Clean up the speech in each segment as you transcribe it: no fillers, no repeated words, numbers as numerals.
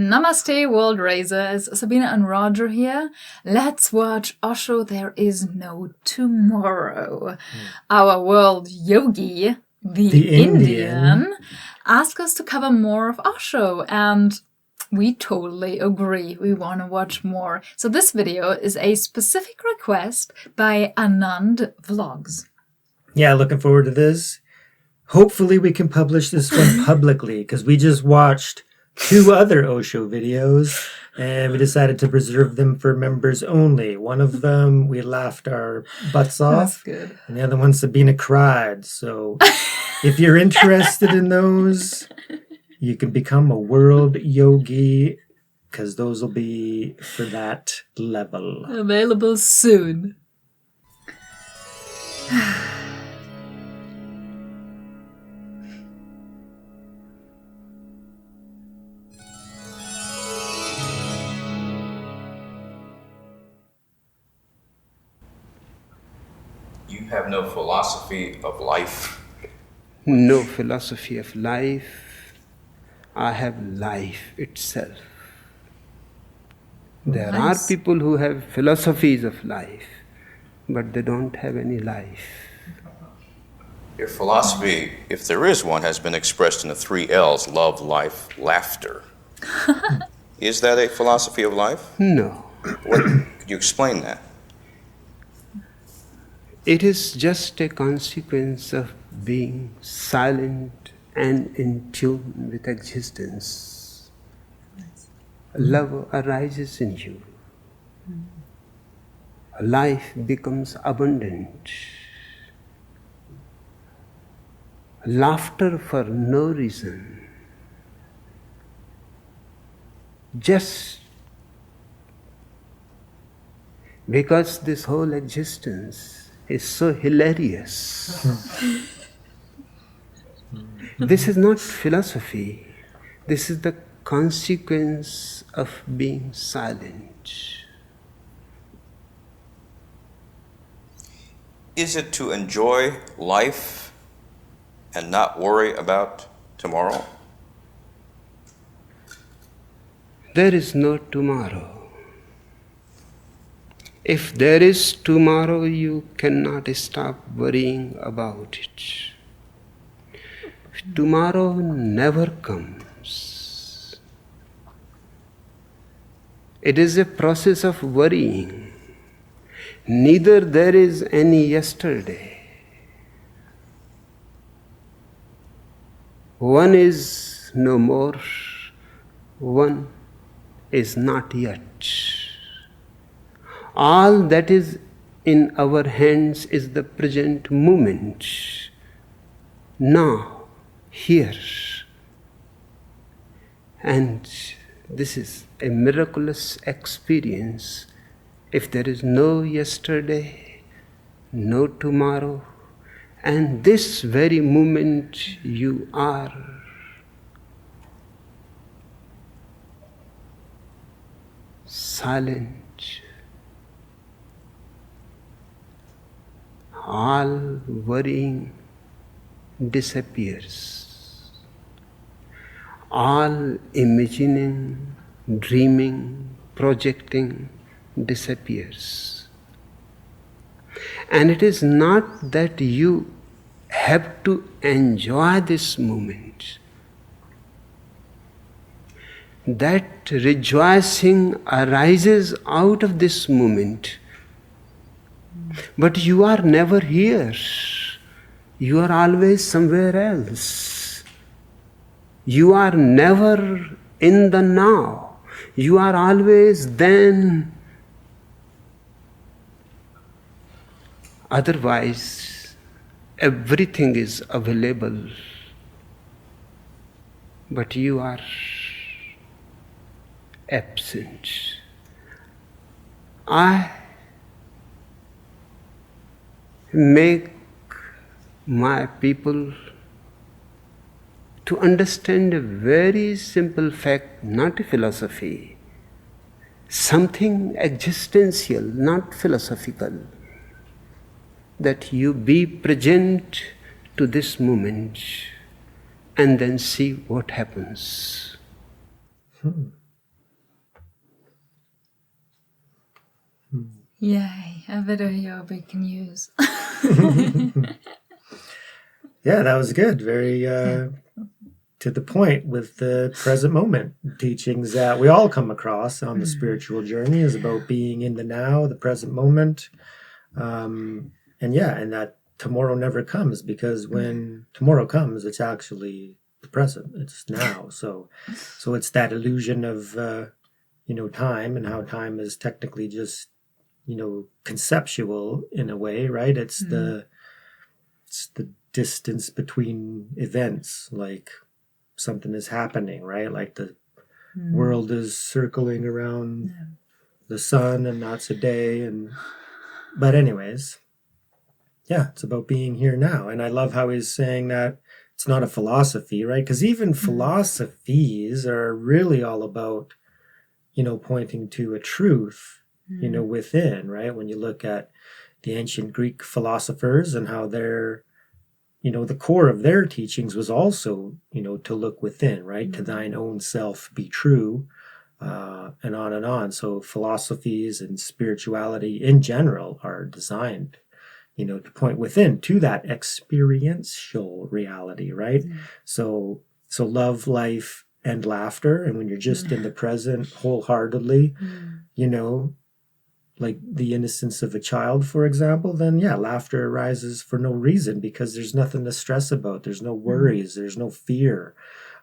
Namaste, world raisers. Sabine and Roger here. Let's watch Osho, There Is No Tomorrow. Our world yogi, the Indian, asked us to cover more of Osho, and we totally agree. We want to watch more. So this video is a specific request by Anand Vlogs. Yeah, looking forward to this. Hopefully we can publish this one publicly, because we just watched 2 other Osho videos and we decided to preserve them for members only. One of them we laughed our butts off. That's good. And the other one Sabina cried. So if you're interested in those, you can become a world yogi, because those will be for that level. Available soon. You have no philosophy of life? No philosophy of life. I have life itself. There are people who have philosophies of life, but they don't have any life. Your philosophy, if there is one, has been expressed in the 3 L's: love, life, laughter. Is that a philosophy of life? No. Could you explain that? It is just a consequence of being silent and in tune with existence. Love arises in you. Life becomes abundant. Laughter for no reason. Just because this whole existence is so hilarious. This is not philosophy. This is the consequence of being silent. Is it to enjoy life and not worry about tomorrow? There is no tomorrow. If there is tomorrow, you cannot stop worrying about it. Tomorrow never comes. It is a process of worrying. Neither there is any yesterday. One is no more, one is not yet. All that is in our hands is the present moment, now, here. And this is a miraculous experience. If there is no yesterday, no tomorrow, and this very moment you are silent, all worrying disappears. All imagining, dreaming, projecting disappears. And it is not that you have to enjoy this moment. That rejoicing arises out of this moment. But you are never here. You are always somewhere else. You are never in the now. You are always then. Otherwise, everything is available. But you are absent. I make my people to understand a very simple fact, not a philosophy, something existential, not philosophical, that you be present to this moment and then see what happens. Yay, a video we can use. Yeah, that was good. Very to the point with the present moment teachings that we all come across on the spiritual journey is about being in the now, the present moment. And that tomorrow never comes, because when tomorrow comes, it's actually the present. It's now. So it's that illusion of, time, and how time is technically just, conceptual in a way, right? It's the distance between events, like something is happening, right? Like the world is circling around the sun, and that's a day. But anyways, yeah, it's about being here now. And I love how he's saying that it's not a philosophy, right? Because even philosophies are really all about, pointing to a truth, within, right? When you look at the ancient Greek philosophers and how they're, the core of their teachings was also, to look within, right? To thine own self be true, and on and on. So philosophies and spirituality in general are designed, to point within to that experiential reality, right? So love, life, and laughter. And when you're just in the present wholeheartedly, like the innocence of a child, for example, then laughter arises for no reason, because there's nothing to stress about. There's no worries. There's no fear.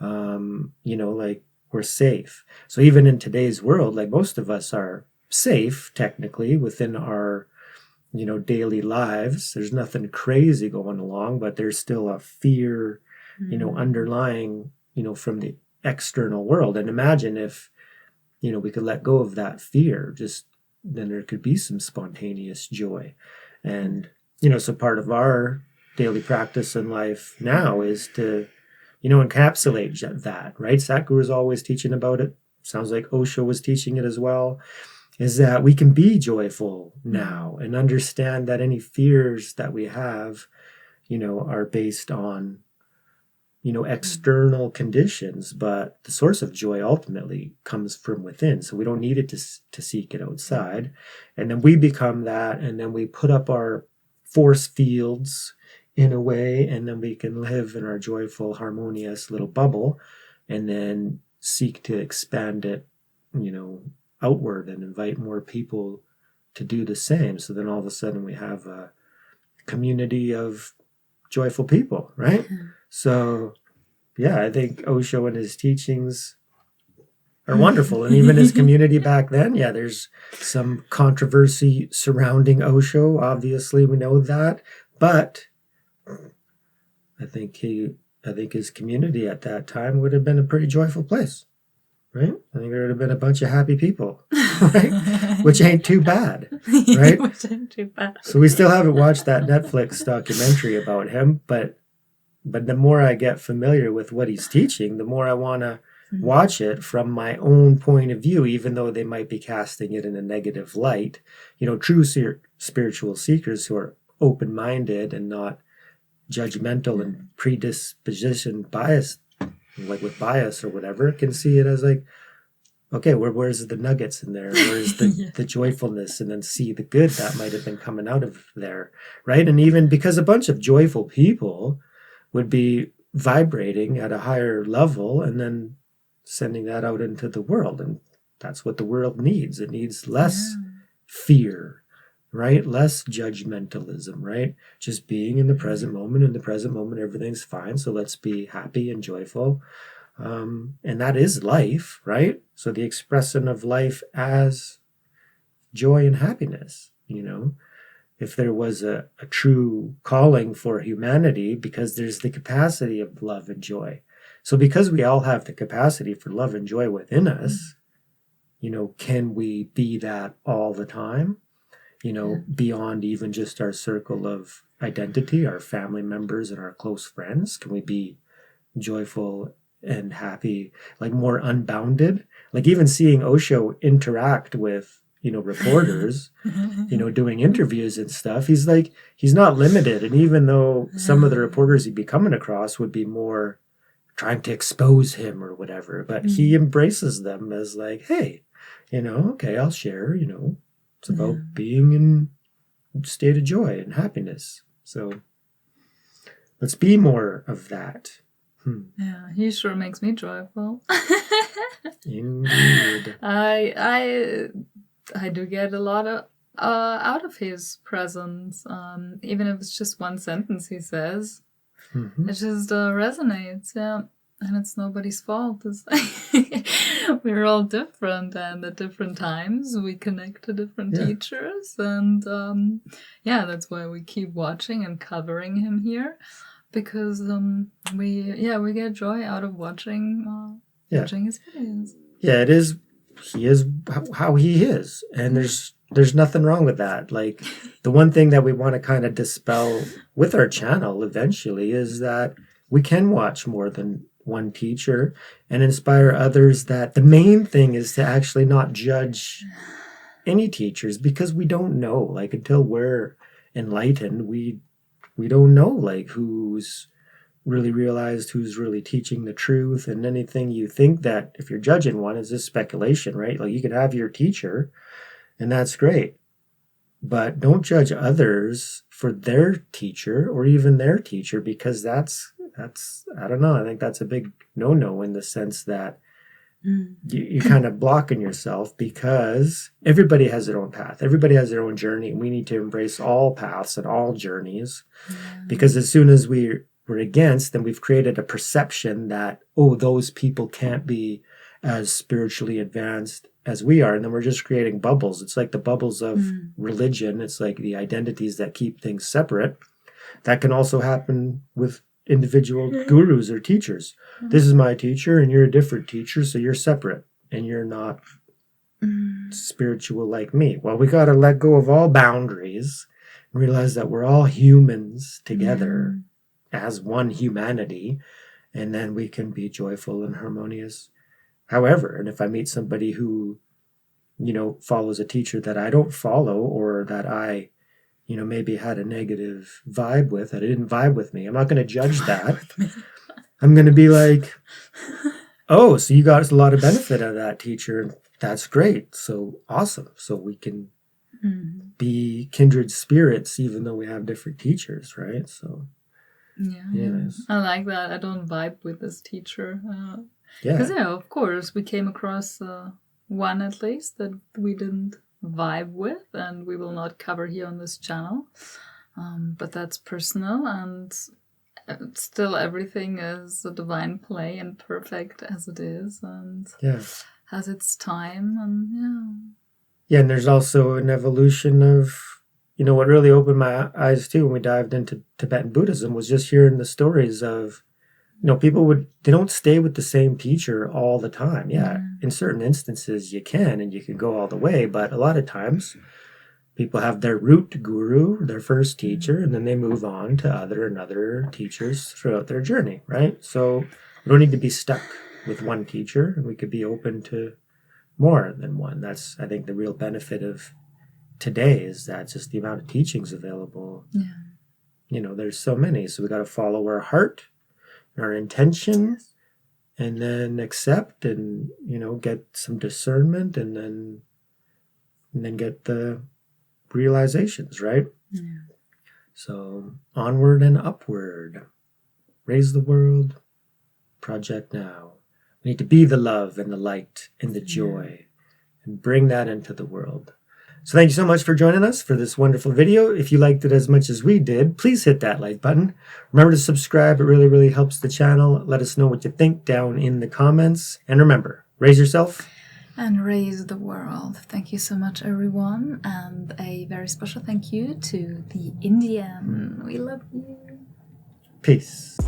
Like we're safe. So even in today's world, like most of us are safe technically within our, daily lives. There's nothing crazy going along, but there's still a fear, underlying, from the external world. And imagine if, we could let go of that fear, then there could be some spontaneous joy. And, so part of our daily practice in life now is to, encapsulate that, right? Sadhguru is always teaching about it. Sounds like Osho was teaching it as well, is that we can be joyful now and understand that any fears that we have, are based on, external conditions, but the source of joy ultimately comes from within. So we don't need it to seek it outside. And then we become that, and then we put up our force fields in a way, and then we can live in our joyful, harmonious little bubble, and then seek to expand it, outward, and invite more people to do the same. So then all of a sudden we have a community of joyful people, right? So, I think Osho and his teachings are wonderful. And even his community back then, there's some controversy surrounding Osho. Obviously, we know that. But I think his community at that time would have been a pretty joyful place, right? I think there would have been a bunch of happy people, right? Which ain't too bad, right? Which ain't too bad. So we still haven't watched that Netflix documentary about him, but the more I get familiar with what he's teaching, the more I want to watch it from my own point of view, even though they might be casting it in a negative light. True spiritual seekers who are open-minded and not judgmental and predisposition biased, like with bias or whatever, can see it as like, okay, where's the nuggets in there? Where's the joyfulness? And then see the good that might have been coming out of there, right? And even because a bunch of joyful people would be vibrating at a higher level and then sending that out into the world. And that's what the world needs. It needs less fear, right? Less judgmentalism, right? Just being in the present moment. In the present moment, everything's fine. So let's be happy and joyful. And that is life, right? So the expression of life as joy and happiness, if there was a true calling for humanity, because there's the capacity of love and joy. So because we all have the capacity for love and joy within us, can we be that all the time? Beyond even just our circle of identity, our family members and our close friends? Can we be joyful and happy, like more unbounded? Like even seeing Osho interact with, reporters, doing interviews and stuff, he's not limited. And even though some of the reporters he'd be coming across would be more trying to expose him or whatever, but he embraces them as like, hey, okay, I'll share, It's about being in a state of joy and happiness. So let's be more of that. Yeah, he sure makes me joyful. Indeed. I do get a lot of out of his presence, even if it's just one sentence he says. It just resonates, yeah. And it's nobody's fault. It's we're all different, and at different times we connect to different teachers, and that's why we keep watching and covering him here, because we get joy out of watching watching his videos. Yeah, it is. He is how he is, and there's nothing wrong with that. Like, the one thing that we want to kind of dispel with our channel eventually is that we can watch more than one teacher and inspire others. That the main thing is to actually not judge any teachers, because we don't know. Like, until we're enlightened, we don't know like who's really realized, who's really teaching the truth. And anything you think that if you're judging one is just speculation, right? Like, you can have your teacher and that's great, but don't judge others for their teacher or even their teacher, because that's I don't know, I think that's a big no-no, in the sense that you're kind of blocking yourself, because everybody has their own path, everybody has their own journey, and we need to embrace all paths and all journeys. Because as soon as we're against, then we've created a perception that, oh, those people can't be as spiritually advanced as we are, and then we're just creating bubbles. It's like the bubbles of religion. It's like the identities that keep things separate. That can also happen with individual gurus or teachers. This is my teacher and you're a different teacher, so you're separate and you're not spiritual like me. Well, we got to let go of all boundaries and realize that we're all humans together as one humanity, and then we can be joyful and harmonious. However, and if I meet somebody who, follows a teacher that I don't follow, or that I, maybe had a negative vibe with, that it didn't vibe with me, I'm not going to judge that. I'm going to be like, oh, so you got a lot of benefit out of that teacher. That's great. So awesome. So we can be kindred spirits, even though we have different teachers, right? So, I like that. I don't vibe with this teacher. Because, of course, we came across one at least that we didn't vibe with, and we will not cover here on this channel. But that's personal, and still everything is a divine play and perfect as it is, and has its time, and and there's also an evolution of, what really opened my eyes too when we dived into Tibetan Buddhism was just hearing the stories of, people they don't stay with the same teacher all the time. In certain instances you can, and you can go all the way, but a lot of times people have their root guru, their first teacher, and then they move on to other and other teachers throughout their journey, right? So we don't need to be stuck with one teacher, and we could be open to more than one. That's, I think, the real benefit of today, is that just the amount of teachings available. There's so many, so we got to follow our heart, our intention, and then accept, and get some discernment, and then get the realizations, right? So onward and upward, raise the world, project now. We need to be the love and the light and the joy, and bring that into the world. So thank you so much for joining us for this wonderful video. If you liked it as much as we did, please hit that like button. Remember to subscribe. It really, really helps the channel. Let us know what you think down in the comments. And remember, raise yourself and raise the world. Thank you so much, everyone. And a very special thank you to the Indian. We love you. Peace.